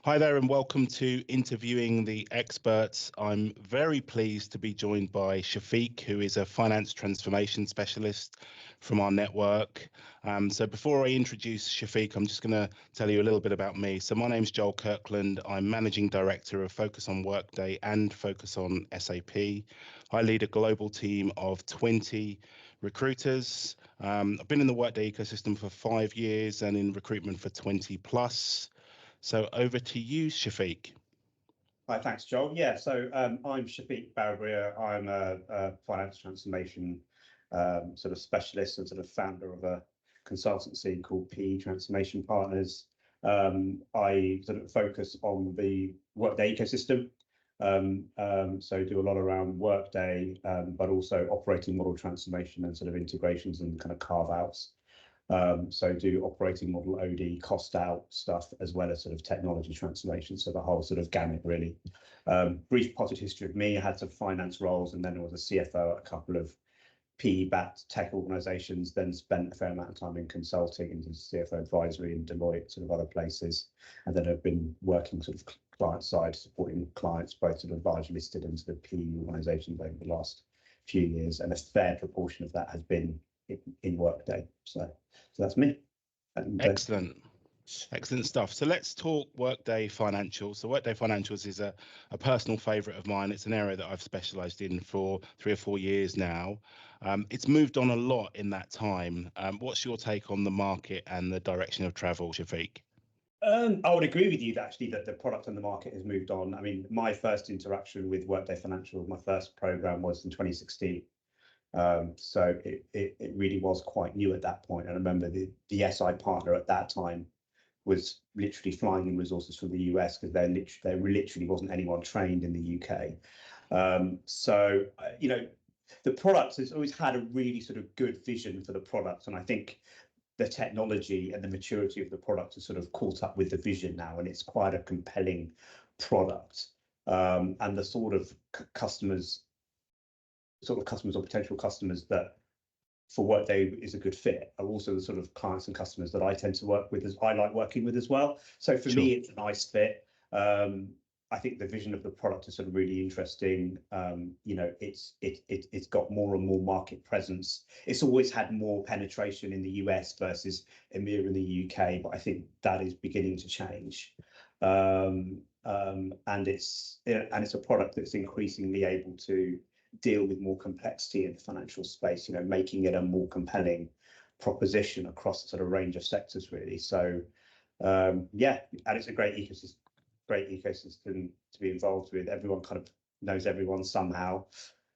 Hi there and welcome to Interviewing the Experts. I'm very pleased to be joined by Shafique, who is a finance transformation specialist from our network. So before I introduce Shafique, I'm just going to tell you a little bit about me. So my name's Joel Kirkland. I'm Managing Director of Focus on Workday and Focus on SAP. I lead a global team of 20 recruiters. I've been in the Workday ecosystem for 5 years and in recruitment for 20 plus. So over to you, Shafique. Hi, thanks, Joel. Yeah, so I'm Shafique Barabhuiya. I'm a finance transformation sort of specialist and sort of founder of a consultancy called PE Transformation Partners. I sort of focus on the Workday ecosystem. So do a lot around Workday, but also operating model transformation and sort of integrations and kind of carve outs. So do operating model OD cost out stuff as well as sort of technology transformation. So the whole sort of gamut really. Brief potted history of me. I had some finance roles and then I was a CFO at a couple of PE-backed tech organizations, then spent a fair amount of time in consulting and CFO advisory in Deloitte, sort of other places. And then I've been working sort of client side, supporting clients, both sort of large listed and sort of PE organizations over the last few years. And a fair proportion of that has been in Workday. So that's me. Excellent. Excellent stuff. So let's talk Workday Financials. So Workday Financials is a personal favorite of mine. It's an area that I've specialized in for 3 or 4 years now. It's moved on a lot in that time. What's your take on the market and the direction of travel, Shafique? I would agree with you actually that the product and the market has moved on. I mean, my first interaction with Workday Financial, my first program was in 2016. So it really was quite new at that point. And I remember the SI partner at that time was literally flying in resources from the US because there literally wasn't anyone trained in the UK. So, you know, the product has always had a really sort of good vision for the product. And I think the technology and the maturity of the product has sort of caught up with the vision now, and it's quite a compelling product. And the sort of customers or potential customers that for Workday is a good fit are also the sort of clients and customers that I tend to work with, as I like working with as well. So for me, it's a nice fit. I think the vision of the product is sort of really interesting. You know, it's got more and more market presence. It's always had more penetration in the US versus EMEA in the UK, but I think that is beginning to change. And it's a product that's increasingly able to deal with more complexity in the financial space, you know, making it a more compelling proposition across a sort of range of sectors, really. So, yeah, and it's a great ecosystem to be involved with. Everyone kind of knows everyone somehow,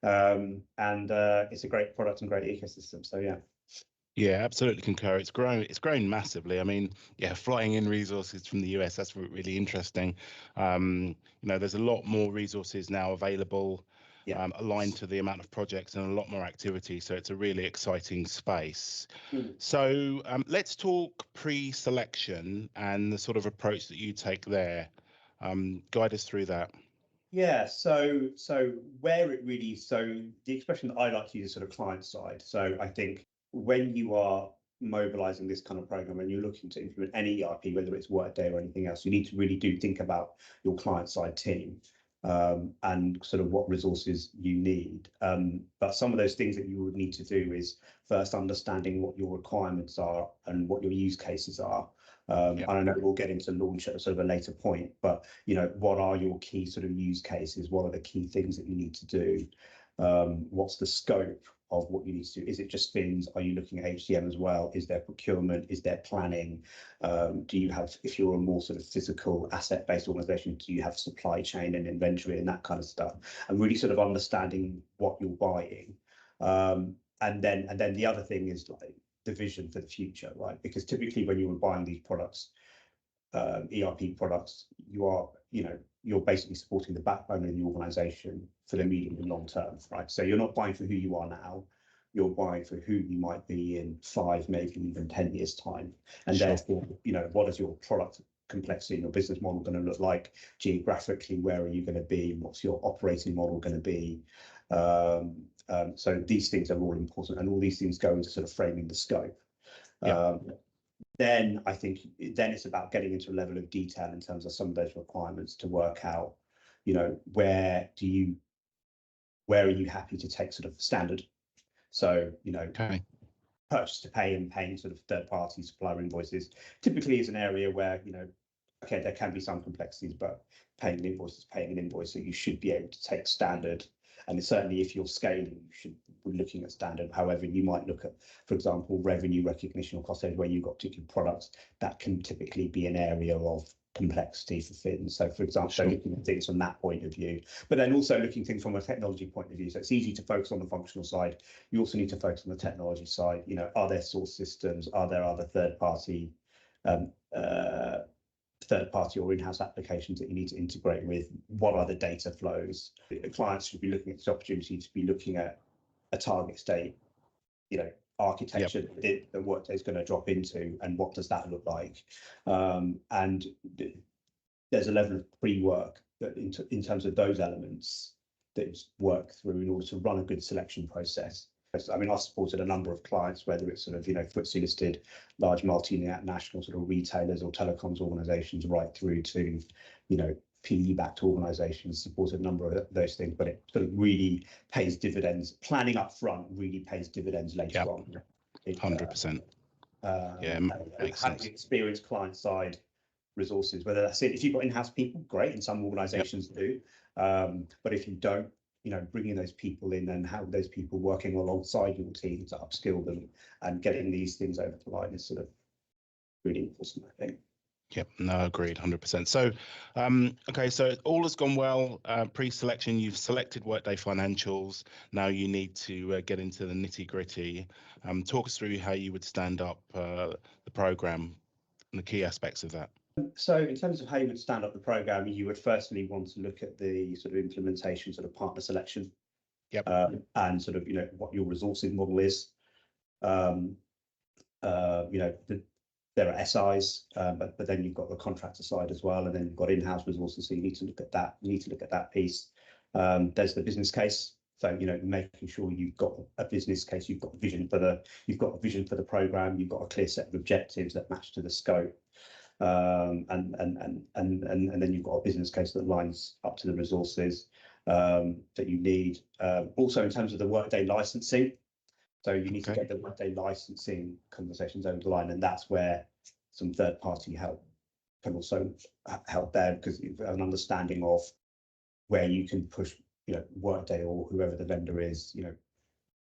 and it's a great product and great ecosystem. So, yeah. Yeah, absolutely concur. It's grown massively. I mean, yeah, flying in resources from the US, that's really interesting. You know, there's a lot more resources now available. Yeah. Aligned to the amount of projects and a lot more activity. So it's a really exciting space. So let's talk pre-selection and the sort of approach that you take there. Guide us through that. Yeah, so the expression that I like to use is sort of client side. So I think when you are mobilizing this kind of program and you're looking to implement any ERP, whether it's Workday or anything else, you need to really think about your client side team. And sort of what resources you need. But some of those things that you would need to do is first understanding what your requirements are and what your use cases are. I don't know, we'll get into launch at sort of a later point, but, you know, what are your key sort of use cases? What are the key things that you need to do? What's the scope of what you need to do? Is it just fins? Are you looking at HCM as well? Is there procurement? Is there planning? Do you have, if you're a more sort of physical asset-based organization, do you have supply chain and inventory and that kind of stuff? And really sort of understanding what you're buying. And then the other thing is like the vision for the future, right? Because typically when you were buying these products, ERP products, you're basically supporting the backbone of the organization for the medium and long term, right? So you're not buying for who you are now, you're buying for who you might be in 5, maybe even 10 years time. And therefore, you know, what is your product complexity and your business model going to look like geographically? Where are you going to be? What's your operating model going to be? So these things are all important, and all these things go into sort of framing the scope. then I think then it's about getting into a level of detail in terms of some of those requirements to work out, where are you happy to take sort of standard? So, Okay. purchase to pay and paying sort of third-party supplier invoices typically is an area where, okay, there can be some complexities, but paying an invoice is paying an invoice, so you should be able to take standard. And certainly if you're scaling, you should be looking at standard. However, you might look at, for example, revenue recognition or cost savings where you've got particular products that can typically be an area of complexity for Fins. So for example, Sure. looking at things from that point of view, but then also looking at things from a technology point of view. So it's easy to focus on the functional side. You also need to focus on the technology side. Are there source systems? Are there other third-party or in-house applications that you need to integrate with? What are the data flows? Clients should be looking at this opportunity to be looking at a target state, architecture that Workday is going to drop into, and what does that look like? And there's a level of pre-work that in terms of those elements that is work through in order to run a good selection process. I mean, I've supported a number of clients, whether it's sort of, FTSE listed, large multinational sort of retailers or telecoms organizations, right through to, PE-backed organizations, supported a number of those things, but it sort of really pays dividends. Planning up front really pays dividends later on. 100%. Yeah, makes having sense. experienced client-side resources, whether that's it. If you've got in-house people, great, and some organizations do. But if you don't, bringing those people in and have those people working alongside your team to upskill them and getting these things over the line is sort of really important, I think. Yep, no, agreed, 100%. So, okay, so all has gone well. Pre-selection, you've selected Workday Financials. Now you need to get into the nitty-gritty. Talk us through how you would stand up the program and the key aspects of that. So in terms of how you would stand up the program, you would firstly want to look at the sort of implementation, sort of partner selection. Yep. And sort of, what your resourcing model is. There are SIs, but then you've got the contractor side as well, and then you've got in-house resources. So you need to look at that. You need to look at that piece. There's the business case. So making sure you've got a business case, you've got a vision for the program, you've got a clear set of objectives that match to the scope. And then you've got a business case that lines up to the resources that you need. Also, in terms of the Workday licensing, so you need to get the Workday licensing conversations over the line, and that's where some third-party help can also help there, because you have an understanding of where you can push, Workday or whoever the vendor is,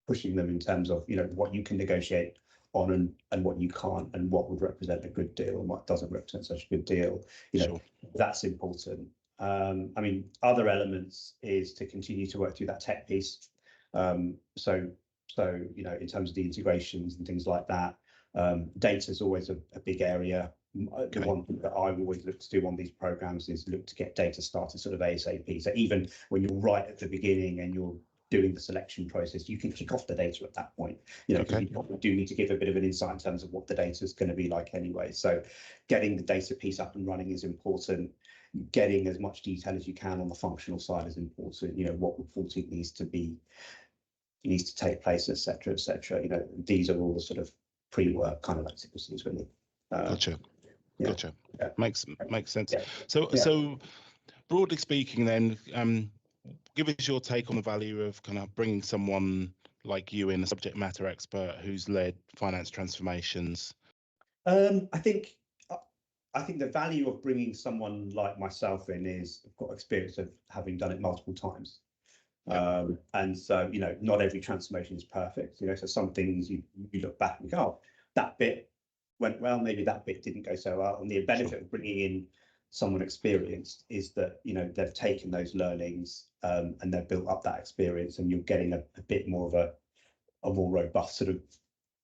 pushing them in terms of, what you can negotiate on and what you can't, and what would represent a good deal and what doesn't represent such a good deal. Sure. That's important. I mean, other elements is to continue to work through that tech piece. So, in terms of the integrations and things like that, data is always a big area. The one thing that I always look to do on these programs is look to get data started sort of ASAP. So even when you're right at the beginning and you're doing the selection process, you can kick off the data at that point, because you do need to give a bit of an insight in terms of what the data is going to be like anyway. So getting the data piece up and running is important. Getting as much detail as you can on the functional side is important. What reporting needs to take place, etc., etc. These are all the sort of pre-work kind of activities, really. Gotcha. Yeah. Makes sense. Yeah. So broadly speaking, then, give us your take on the value of kind of bringing someone like you in, a subject matter expert who's led finance transformations. I think the value of bringing someone like myself in is I've got experience of having done it multiple times. And so, not every transformation is perfect. So some things you look back and go, oh, that bit went well, maybe that bit didn't go so well. And the benefit of bringing in someone experienced is that, they've taken those learnings and they've built up that experience, and you're getting a bit more of a more robust sort of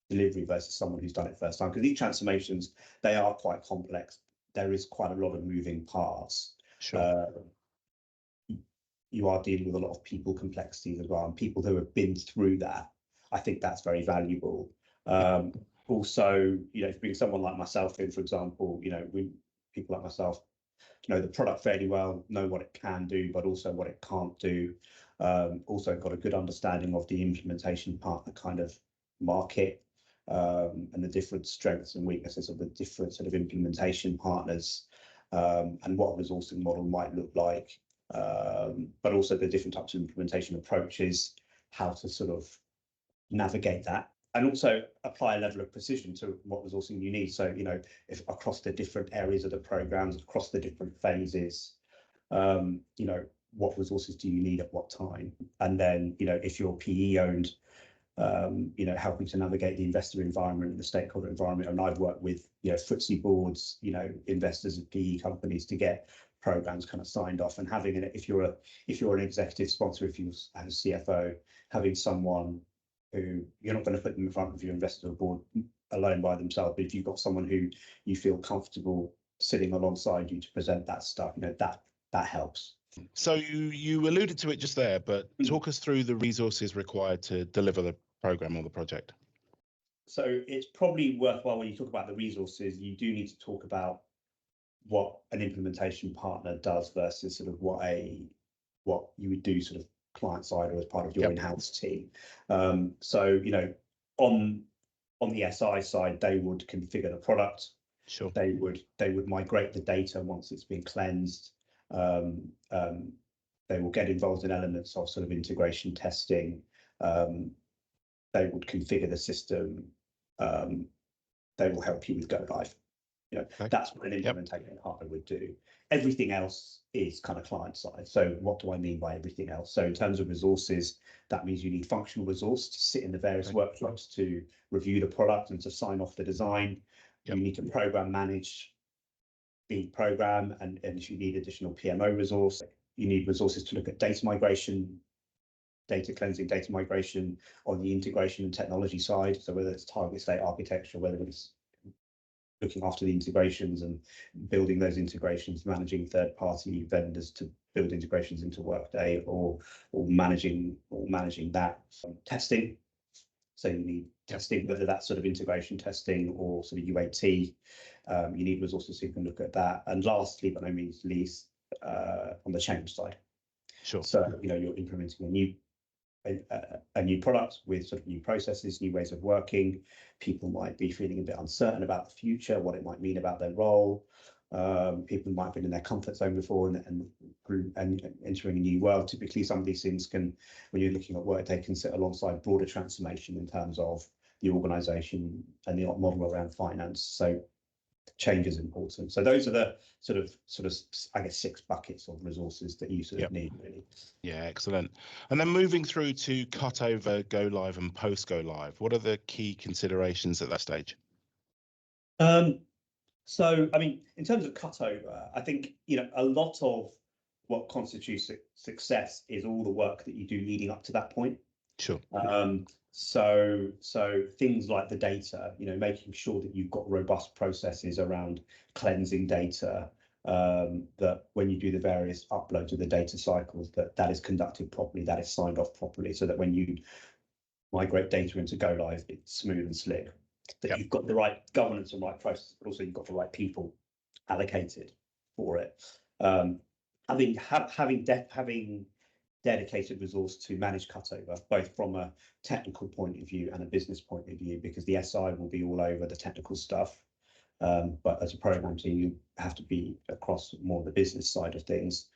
delivery versus someone who's done it first time. Because these transformations, they are quite complex. There is quite a lot of moving parts. You are dealing with a lot of people complexities as well, and people who have been through that. I think that's very valuable. Also, to bring someone like myself in, for example, people like myself know the product fairly well, know what it can do, but also what it can't do. Also got a good understanding of the implementation partner kind of market. and the different strengths and weaknesses of the different sort of implementation partners, and what a resourcing model might look like, but also the different types of implementation approaches, how to sort of navigate that, and also apply a level of precision to what resourcing you need. So, if across the different areas of the programs, across the different phases, what resources do you need at what time? And then, if you're PE owned, helping to navigate the investor environment, the stakeholder environment. And I've worked with, FTSE boards, investors of PE companies to get programs kind of signed off, and having it, if you're an executive sponsor, if you have a CFO, having someone who you're not going to put them in front of your investor board alone by themselves, but if you've got someone who you feel comfortable sitting alongside you to present that stuff, that helps. So you alluded to it just there, but talk us through the resources required to deliver the program or the project. So it's probably worthwhile, when you talk about the resources, you do need to talk about what an implementation partner does versus sort of what you would do sort of client side or as part of your in-house team. So on the SI side, they would configure the product. Sure. They would migrate the data once it's been cleansed. They will get involved in elements of sort of integration testing. They would configure the system. They will help you with go live. That's what an implementation partner would do. Everything else is kind of client side. So what do I mean by everything else? So in terms of resources, that means you need functional resource to sit in the various workshops to review the product and to sign off the design. You need to program manage the program, and if you need additional PMO resource, you need resources to look at data migration, data cleansing, data migration on the integration and technology side. So whether it's target state architecture, whether it's looking after the integrations and building those integrations, managing third-party vendors to build integrations into Workday, or managing that. Testing. So you need testing, whether that's sort of integration testing or sort of UAT. You need resources who can look at that. And lastly, but no means least, on the change side. Sure. So you're implementing a new product with sort of new processes, new ways of working. People might be feeling a bit uncertain about the future, what it might mean about their role. People might have been in their comfort zone before and entering a new world. Typically, some of these things can, when you're looking at Workday, can sit alongside broader transformation in terms of the organisation and the model around finance. So change is important. So those are the sort of I guess 6 buckets of resources that you sort of need, really. Yeah, excellent. And then moving through to cutover, go live, and post go live, what are the key considerations at that stage? So, I mean, in terms of cutover, I think, a lot of what constitutes success is all the work that you do leading up to that point. Sure. So things like the data, making sure that you've got robust processes around cleansing data, that when you do the various uploads of the data cycles, that is conducted properly, that is signed off properly, so that when you migrate data into go live, it's smooth and slick. That you've got the right governance and right process, but also you've got the right people allocated for it. Having dedicated resource to manage cutover, both from a technical point of view and a business point of view, because the SI will be all over the technical stuff. But as a program team, you have to be across more the business side of things.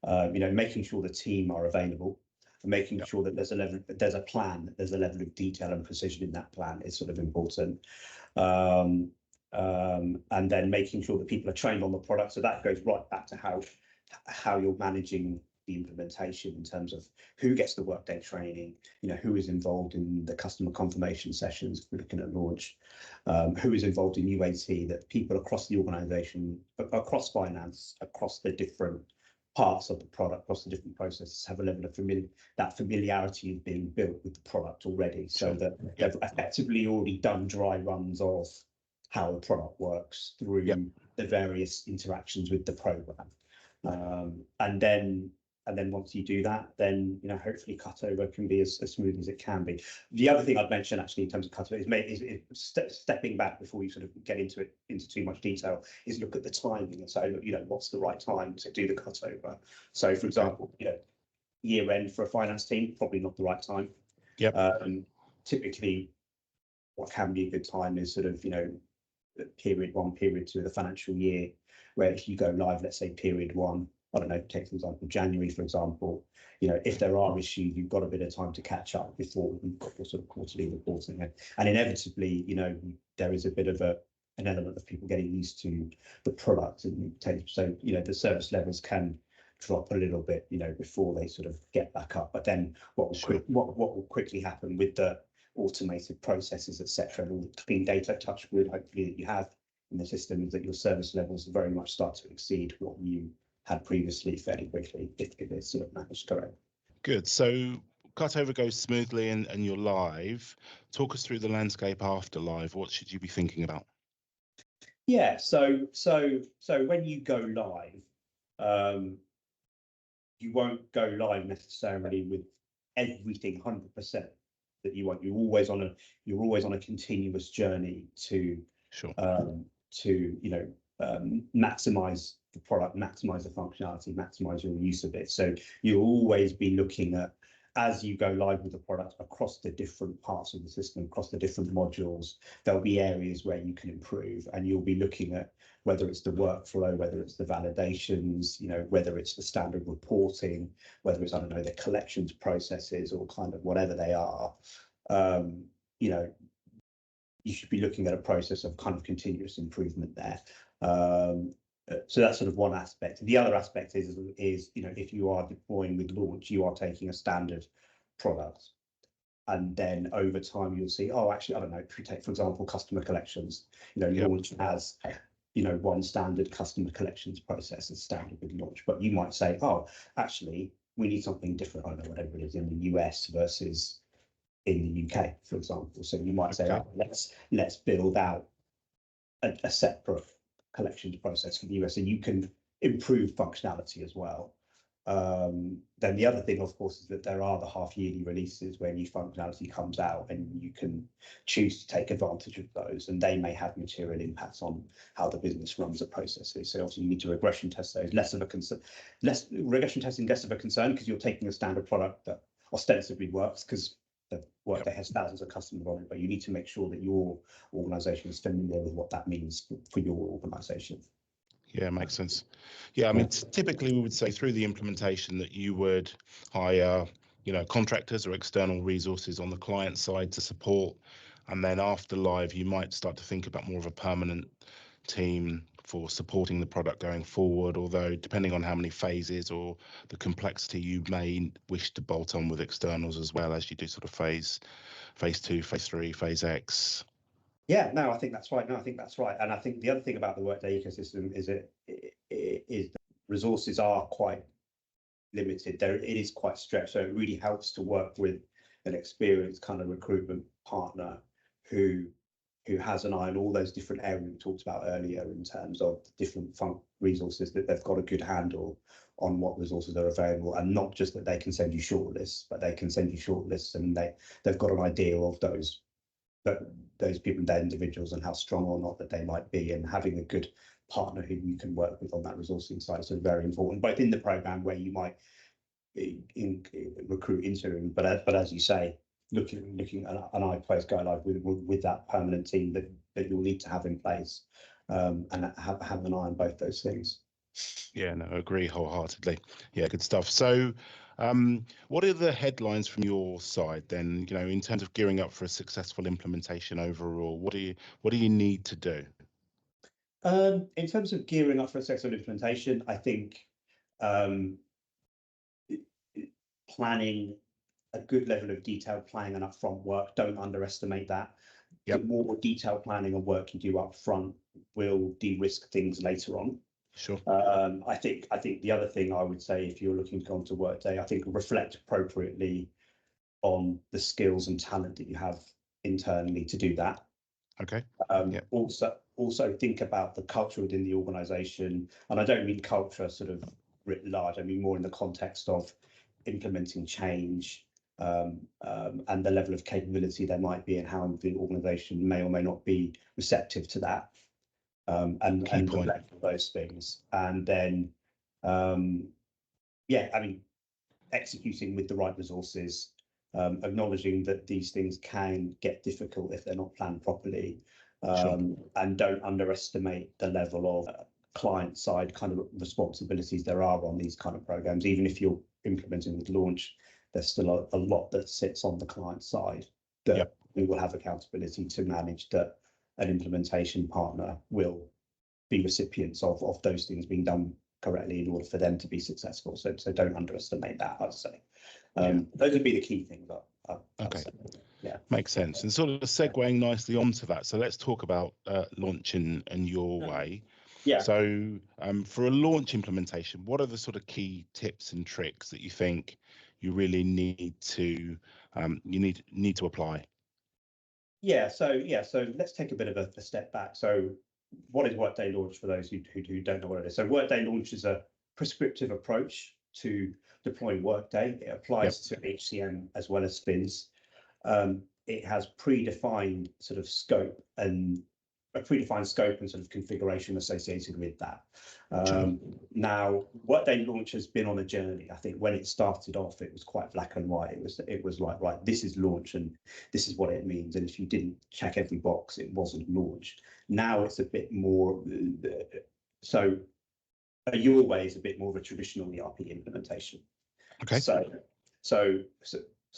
Making sure the team are available, and making sure that there's a plan, there's a level of detail and precision in that plan is sort of important. And then making sure that people are trained on the product. So that goes right back to how you're managing the implementation in terms of who gets the Workday training, who is involved in the customer confirmation sessions if we're looking at launch, who is involved in UAT, that people across the organisation, across finance, across the different parts of the product, across the different processes, have a level of familiarity of being built with the product already, so that they've effectively already done dry runs of how the product works through the various interactions with the program. And then once you do that, then hopefully cutover can be as smooth as it can be. The other thing I'd mention actually in terms of cutover is stepping back before you sort of get into too much detail, is look at the timing and say, what's the right time to do the cutover. So for example, year end for a finance team, probably not the right time. Typically what can be a good time is sort of, period 1, period 2 of the financial year, where if you go live, let's say period 1, I don't know, take for example January, for example, if there are issues, you've got a bit of time to catch up before you've got your sort of quarterly reporting. And inevitably, there is a bit of an element of people getting used to the product, and so the service levels can drop a little bit, before they sort of get back up. But then what will quickly happen with the automated processes, etc., and all the clean data, touch wood, hopefully, that you have in the system, is that your service levels very much start to exceed what you had previously fairly quickly, if it's sort of managed correct. Good. So cutover goes smoothly and you're live. Talk us through the landscape after live. What should you be thinking about? Yeah, so when you go live, you won't go live necessarily with everything 100% that you want. You're always on a continuous journey to maximize the product, maximize the functionality, maximize your use of it. So you'll always be looking at, as you go live with the product, across the different parts of the system, across the different modules, there'll be areas where you can improve, and you'll be looking at whether it's the workflow, whether it's the validations, whether it's the standard reporting, whether it's, I don't know, the collections processes, or kind of whatever they are. You should be looking at a process of kind of continuous improvement there. So that's sort of one aspect. The other aspect is if you are deploying with launch, you are taking a standard product, and then over time you'll see, oh, actually, I don't know, if you take, for example, customer collections, launch has one standard customer collections process is standard with launch, but you might say, oh, actually, we need something different, I don't know, whatever it is, in the US versus in the UK, for example. So you might say, oh, let's build out a separate collections process for the US, and you can improve functionality as well. Then the other thing, of course, is that there are the half-yearly releases where new functionality comes out, and you can choose to take advantage of those, and they may have material impacts on how the business runs the processes. So obviously you need to regression test those. Regression testing less of a concern, because you're taking a standard product that ostensibly works, because the Workday has thousands of customers on it, but you need to make sure that your organization is familiar with what that means for your organization. Yeah, makes sense. Yeah, I mean, typically we would say through the implementation that you would hire, contractors or external resources on the client side to support, and then after live, you might start to think about more of a permanent team for supporting the product going forward, although depending on how many phases or the complexity, you may wish to bolt on with externals as well as you do sort of phase 2, phase 3, phase X. Yeah, no, I think that's right. And I think the other thing about the Workday ecosystem is that resources are quite limited. It is quite stretched, so it really helps to work with an experienced kind of recruitment partner who has an eye on all those different areas we talked about earlier, in terms of different resources, that they've got a good handle on what resources are available, and not just that they can send you shortlists, but they can send you shortlists and they've got an idea of those people, their individuals, and how strong or not that they might be, and having a good partner who you can work with on that resourcing side is very important, both in the program where you might recruit interim, but as you say, looking at an eye place go live with that permanent team that you'll need to have in place, and have an eye on both those things. Yeah, no, I agree wholeheartedly. Yeah, good stuff. So what are the headlines from your side then, in terms of gearing up for a successful implementation overall? What do you need to do? In terms of gearing up for a successful implementation, I think planning, a good level of detailed planning and upfront work, don't underestimate that. Yep. The more detailed planning and work you do upfront will de-risk things later on. Sure. I think the other thing I would say, if you're looking to go onto Workday, I think reflect appropriately on the skills and talent that you have internally to do that. Okay. Also think about the culture within the organization, and I don't mean culture sort of writ large. I mean more in the context of implementing change, and the level of capability there might be, and how the organization may or may not be receptive to that, and reflect on those things. And then executing with the right resources, acknowledging that these things can get difficult if they're not planned properly, Sure. and don't underestimate the level of client side kind of responsibilities there are on these kind of programs. Even if you're implementing with launch, there's still a lot that sits on the client side that Yep. we will have accountability to manage, that an implementation partner will be recipients of those things being done correctly in order for them to be successful. So don't underestimate that, I'd say. Those would be the key things. Okay. say. Yeah, Makes sense. And sort of segueing nicely onto that. So let's talk about launch and your way. yeah. So for a launch implementation, what are the sort of key tips and tricks that you think you really need to need to apply? Yeah, so let's take a bit of a step back. So what is Workday Launch for those who don't know what it is? So Workday Launch is a prescriptive approach to deploying Workday. It applies to HCM as well as Fins. It has predefined sort of scope and sort of configuration associated with that. Now, Workday Launch has been on a journey. I think when it started off, it was quite black and white. It was like, right, this is launch and this is what it means. And if you didn't check every box, it wasn't launched. Now it's a bit more. So your way is a bit more of a traditional ERP implementation. Okay. So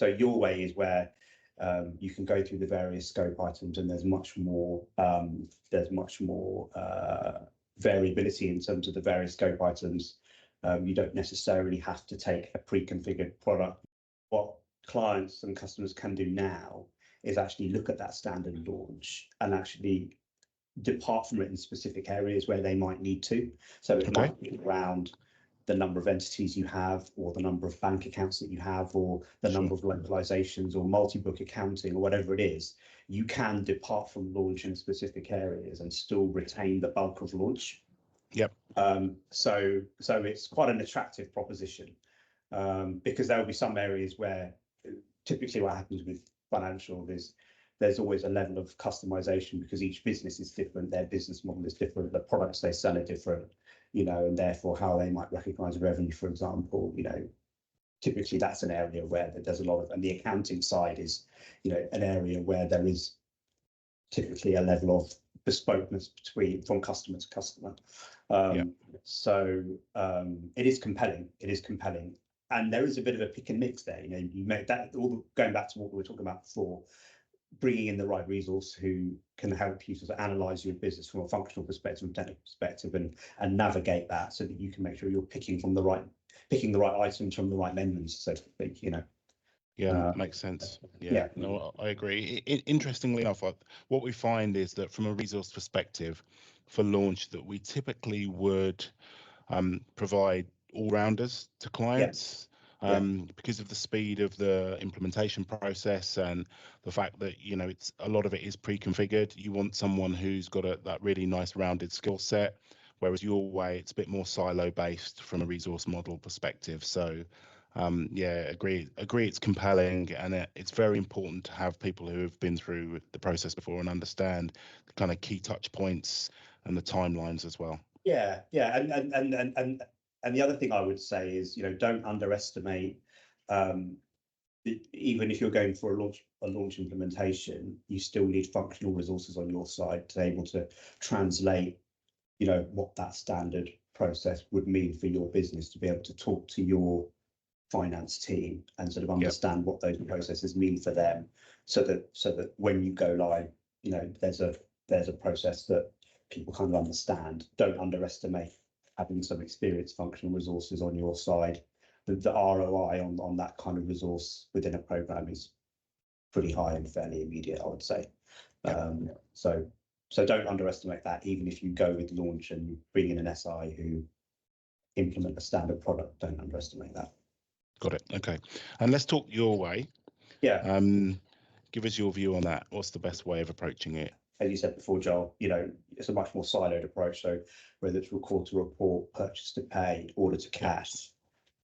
your way is where you can go through the various scope items, and there's much more variability in terms of the various scope items. You don't necessarily have to take a pre-configured product. What clients and customers can do now is actually look at that standard launch and actually depart from it in specific areas where they might need to. So it might be around the number of entities you have, or the number of bank accounts that you have, or the number of localizations, or multi-book accounting, or whatever it is. You can depart from launch in specific areas and still retain the bulk of launch. Yep. So it's quite an attractive proposition, because there will be some areas where typically what happens with financial is there's always a level of customization, because each business is different, their business model is different, the products they sell are different, and therefore how they might recognize revenue, for example, typically that's an area where there's a lot of, and the accounting side is, an area where there is typically a level of bespokeness from customer to customer. So it is compelling. And there is a bit of a pick and mix there. You make that, going back to what we were talking about before, bringing in the right resource who can help you to analyze your business from a functional perspective and technical perspective, and navigate that so that you can make sure you're picking the right items from the right menus, so to speak. Makes sense. No, I agree. Interestingly enough, what we find is that from a resource perspective for launch, that we typically would provide all-rounders to clients. Because of the speed of the implementation process and the fact that it's a lot of it is pre-configured. You want someone who's got that really nice rounded skill set, whereas your way it's a bit more silo based from a resource model perspective. So agree it's compelling, and it's very important to have people who have been through the process before and understand the kind of key touch points and the timelines as well. And the other thing I would say is, don't underestimate, even if you're going for a launch implementation, you still need functional resources on your side to be able to translate, what that standard process would mean for your business, to be able to talk to your finance team and sort of understand what those processes mean for them, so that when you go live, there's a process that people kind of understand. Don't underestimate having some experienced functional resources on your side. The ROI on that kind of resource within a program is pretty high and fairly immediate, I would say. So don't underestimate that. Even if you go with launch and you bring in an SI who implement a standard product, don't underestimate that. Got it. Okay. And let's talk your way. Give us your view on that. What's the best way of approaching it? As you said before, Joel, it's a much more siloed approach. So whether it's record to report, purchase to pay, order to cash,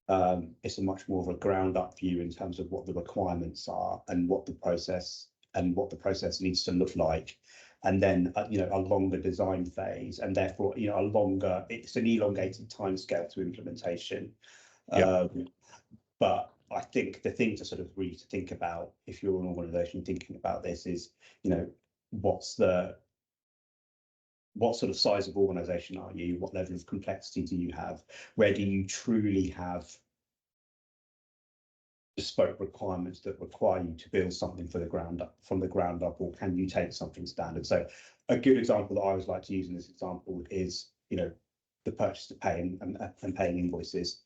it's a much more of a ground up view in terms of what the requirements are and what the process needs to look like. And then, a longer design phase, and therefore, it's an elongated timescale to implementation. But I think the thing to sort of really to think about if you're an organisation thinking about this is, what sort of size of organisation are you? What level of complexity do you have? Where do you truly have bespoke requirements that require you to build something from the ground up, or can you take something standard? So a good example that I always like to use in this example is, the purchase to pay and paying invoices.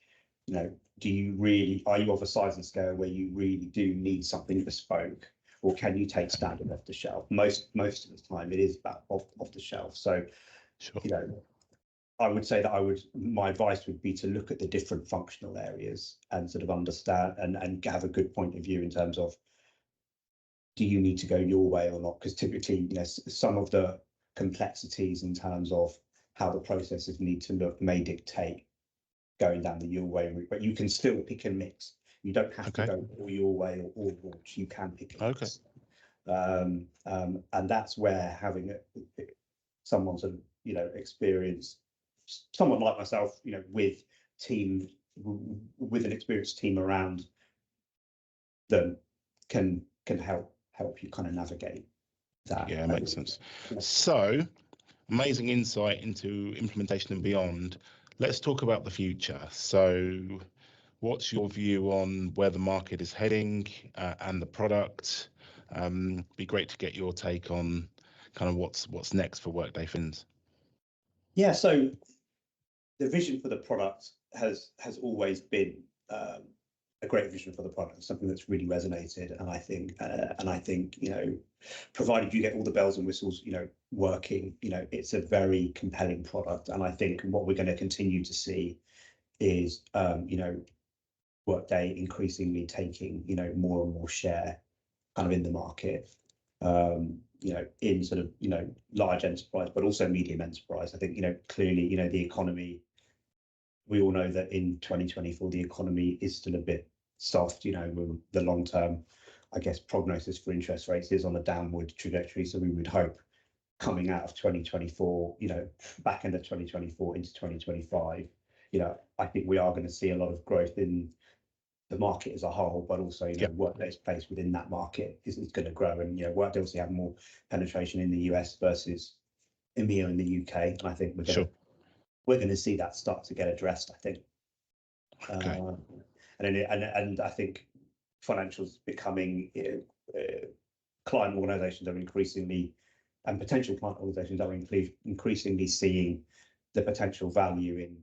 Are you of a size and scale where you really do need something bespoke, or can you take standard off the shelf? Most of the time it is about off the shelf. So, sure. I would say that my advice would be to look at the different functional areas and sort of understand and have a good point of view in terms of, do you need to go your way or not? Because typically, some of the complexities in terms of how the processes need to look may dictate going down the your way route, but you can still pick and mix. You don't have to go all your way or all launch. You can pick and mix. And that's where having someone sort of, experience, someone like myself, with an experienced team around them can help you kind of navigate that. Yeah, makes sense. So, amazing insight into implementation and beyond. Let's talk about the future. So, what's your view on where the market is heading and the product? Be great to get your take on kind of what's next for Workday Fins. Yeah, so the vision for the product has always been a great vision for the product, something that's really resonated, and I think provided you get all the bells and whistles working, it's a very compelling product. And I think what we're going to continue to see is Workday increasingly taking more and more share kind of in the market, in sort of large enterprise, but also medium enterprise. I think clearly the economy, we all know that in 2024 the economy is still a bit soft. The long term, I guess, prognosis for interest rates is on a downward trajectory. So we would hope coming out of 2024, back into 2024 into 2025, I think we are going to see a lot of growth in the market as a whole, but also Workday's place within that market is going to grow. And Workday obviously have more penetration in the US versus EMEA in the UK, and I think we're going to see that start to get addressed, I think. Okay. And I think financials becoming client organizations are increasingly, and potential client organizations are increasingly seeing the potential value in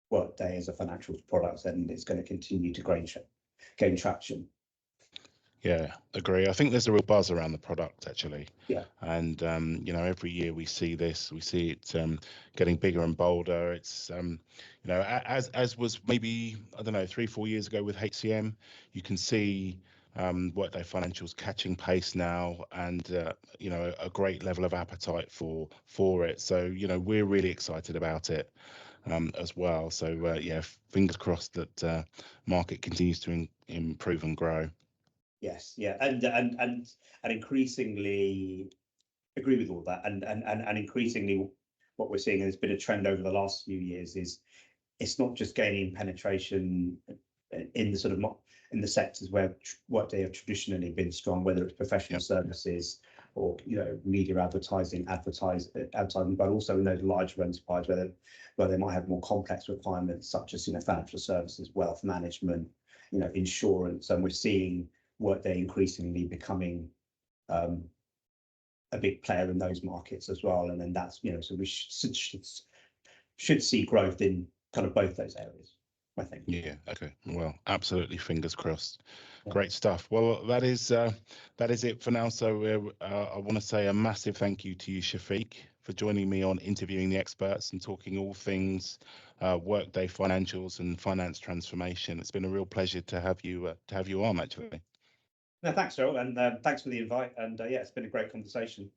Workday as a financial product, and it's going to continue to gain traction. Yeah, agree. I think there's a real buzz around the product, actually. Yeah. And every year we see it getting bigger and bolder. It's as was maybe, I don't know, 3-4 years ago with HCM, you can see Workday Financials catching pace now, and a great level of appetite for it. So we're really excited about it as well. So yeah, fingers crossed that market continues to improve and grow. Yes, yeah, and increasingly agree with all that, and increasingly what we're seeing, and it's been a trend over the last few years, is it's not just gaining penetration in the sort of in the sectors where Workday have traditionally been strong, whether it's professional services or media advertising, but also in those larger enterprise where they might have more complex requirements, such as financial services, wealth management, insurance, and we're seeing Workday increasingly becoming a big player in those markets as well. And then that's so we should see growth in kind of both those areas, I think. Yeah, okay, well, absolutely, fingers crossed. Yeah. Great stuff. Well, that is it for now. So I want to say a massive thank you to you, Shafique, for joining me on Interviewing the Experts and talking all things Workday financials and finance transformation. It's been a real pleasure to have you on, actually. No, thanks, Joel, and thanks for the invite. And yeah, it's been a great conversation.